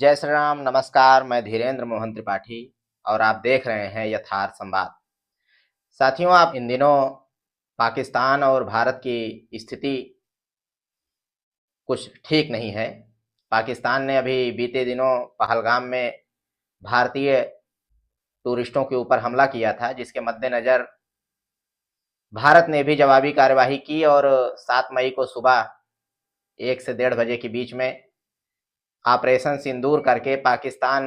जय श्री राम, नमस्कार। मैं धीरेन्द्र मोहन त्रिपाठी और आप देख रहे हैं यथार्थ संवाद। साथियों, आप इन दिनों पाकिस्तान और भारत की स्थिति कुछ ठीक नहीं है। पाकिस्तान ने अभी बीते दिनों पहलगाम में भारतीय टूरिस्टों के ऊपर हमला किया था, जिसके मद्देनज़र भारत ने भी जवाबी कार्यवाही की और 7 मई को सुबह 1 से 1:30 बजे के बीच में ऑपरेशन सिंदूर करके पाकिस्तान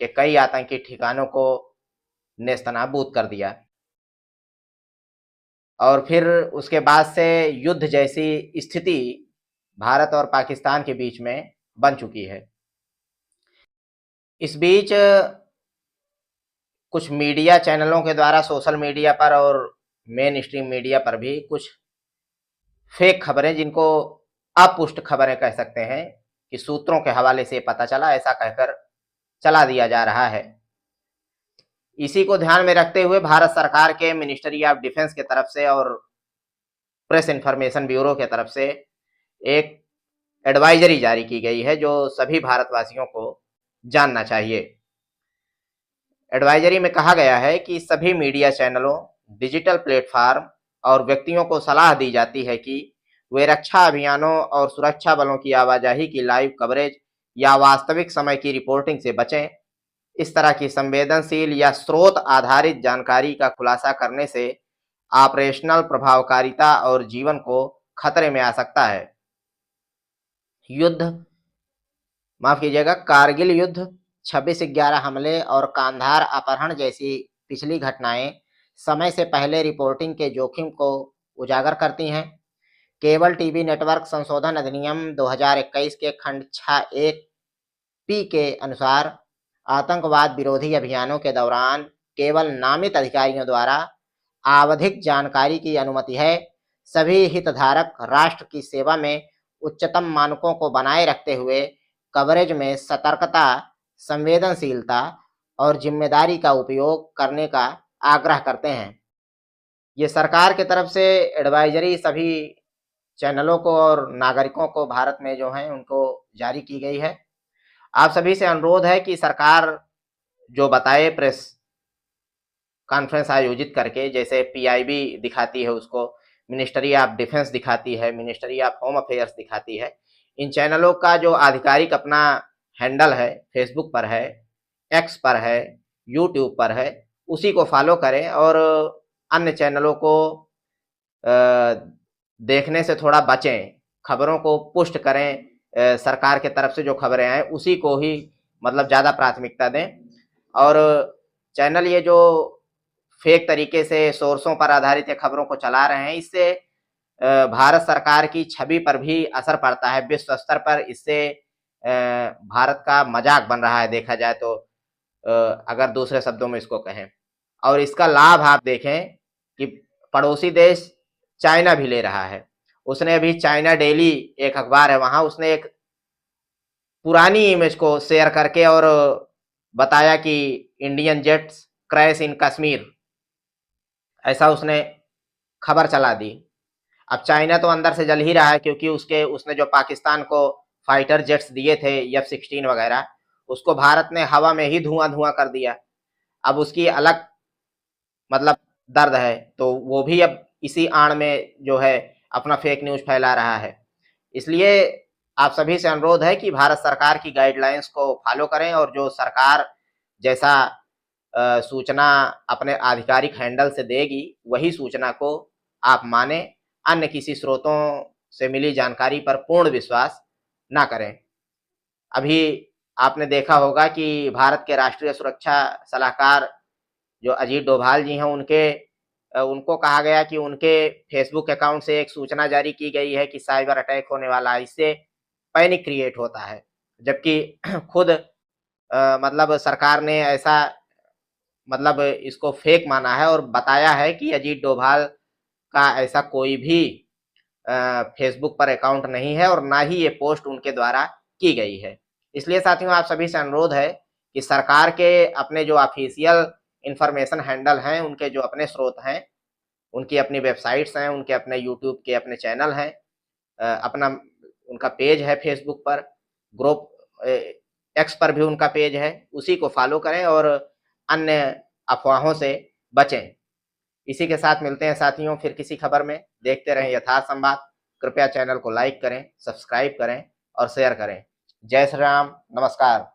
के कई आतंकी ठिकानों को नेस्तनाबूद कर दिया। और फिर उसके बाद से युद्ध जैसी स्थिति भारत और पाकिस्तान के बीच में बन चुकी है। इस बीच कुछ मीडिया चैनलों के द्वारा सोशल मीडिया पर और मेन स्ट्रीम मीडिया पर भी कुछ फेक खबरें, जिनको अपुष्ट खबरें कह सकते हैं, कि सूत्रों के हवाले से पता चला, ऐसा कहकर चला दिया जा रहा है। इसी को ध्यान में रखते हुए भारत सरकार के मिनिस्ट्री ऑफ डिफेंस की तरफ से और प्रेस इंफॉर्मेशन ब्यूरो की तरफ से एक एडवाइजरी जारी की गई है, जो सभी भारतवासियों को जानना चाहिए। एडवाइजरी में कहा गया है कि सभी मीडिया चैनलों, डिजिटल प्लेटफॉर्म और व्यक्तियों को सलाह दी जाती है कि वे रक्षा अभियानों और सुरक्षा बलों की आवाजाही की लाइव कवरेज या वास्तविक समय की रिपोर्टिंग से बचें। इस तरह की संवेदनशील या स्रोत आधारित जानकारी का खुलासा करने से ऑपरेशनल प्रभावकारिता और जीवन को खतरे में आ सकता है। युद्ध माफ कीजिएगा कारगिल युद्ध, 26/11 हमले और कांधार अपहरण जैसी पिछली घटनाएं समय से पहले रिपोर्टिंग के जोखिम को उजागर करती हैं। केबल टीवी नेटवर्क संशोधन अधिनियम 2021 के खंड 6(1) पी के अनुसार आतंकवाद विरोधी अभियानों के दौरान केवल नामित अधिकारियों द्वारा आवधिक जानकारी की अनुमति है। सभी हितधारक राष्ट्र की सेवा में उच्चतम मानकों को बनाए रखते हुए कवरेज में सतर्कता, संवेदनशीलता और जिम्मेदारी का उपयोग करने का आग्रह करते हैं। ये सरकार की तरफ से एडवाइजरी सभी चैनलों को और नागरिकों को भारत में जो हैं उनको जारी की गई है। आप सभी से अनुरोध है कि सरकार जो बताए प्रेस कॉन्फ्रेंस आयोजित करके, जैसे पीआईबी दिखाती है उसको, मिनिस्ट्री ऑफ डिफेंस दिखाती है, मिनिस्ट्री ऑफ होम अफेयर्स दिखाती है, इन चैनलों का जो आधिकारिक अपना हैंडल है, फेसबुक पर है, एक्स पर है, यूट्यूब पर है, उसी को फॉलो करें और अन्य चैनलों को देखने से थोड़ा बचें। खबरों को पुष्ट करें, सरकार के तरफ से जो खबरें आए उसी को ही मतलब ज़्यादा प्राथमिकता दें। और चैनल ये जो फेक तरीके से सोर्सों पर आधारित ये खबरों को चला रहे हैं, इससे भारत सरकार की छवि पर भी असर पड़ता है। विश्व स्तर पर इससे भारत का मजाक बन रहा है, देखा जाए तो, अगर दूसरे शब्दों में इसको कहें। और इसका लाभ आप देखें कि पड़ोसी देश चाइना भी ले रहा है। उसने अभी चाइना डेली एक अखबार है, वहां उसने एक पुरानी इमेज को शेयर करके और बताया कि Indian jets crash in Kashmir, ऐसा उसने खबर चला दी। अब चाइना तो अंदर से जल ही रहा है, क्योंकि उसने जो पाकिस्तान को फाइटर जेट्स दिए थे F-16 वगैरह, उसको भारत ने हवा में ही धुआं धुआं कर दिया। अब उसकी अलग मतलब दर्द है, तो वो भी अब इसी आड़ में जो है अपना फेक न्यूज फैला रहा है। इसलिए आप सभी से अनुरोध है कि भारत सरकार की गाइडलाइंस को फॉलो करें और जो सरकार जैसा सूचना अपने आधिकारिक हैंडल से देगी, वही सूचना को आप माने। अन्य किसी स्रोतों से मिली जानकारी पर पूर्ण विश्वास ना करें। अभी आपने देखा होगा कि भारत के राष्ट्रीय सुरक्षा सलाहकार जो अजीत डोभाल जी हैं, उनको कहा गया कि उनके फेसबुक अकाउंट से एक सूचना जारी की गई है कि साइबर अटैक होने वाला है, इससे पैनिक क्रिएट होता है। जबकि खुद मतलब सरकार ने ऐसा मतलब इसको फेक माना है और बताया है कि अजीत डोभाल का ऐसा कोई भी फेसबुक पर अकाउंट नहीं है और ना ही ये पोस्ट उनके द्वारा की गई है। इसलिए साथियों, आप सभी से अनुरोध है कि सरकार के अपने जो ऑफिशियल इंफॉर्मेशन हैंडल हैं, उनके जो अपने स्रोत हैं, उनकी अपनी वेबसाइट्स हैं, उनके अपने यूट्यूब के अपने चैनल हैं, अपना उनका पेज है फेसबुक पर, ग्रुप एक्स पर भी उनका पेज है, उसी को फॉलो करें और अन्य अफवाहों से बचें। इसी के साथ मिलते हैं साथियों फिर किसी खबर में। देखते रहें यथार्थ संवाद। कृपया चैनल को लाइक करें, सब्सक्राइब करें और शेयर करें। जय श्री राम, नमस्कार।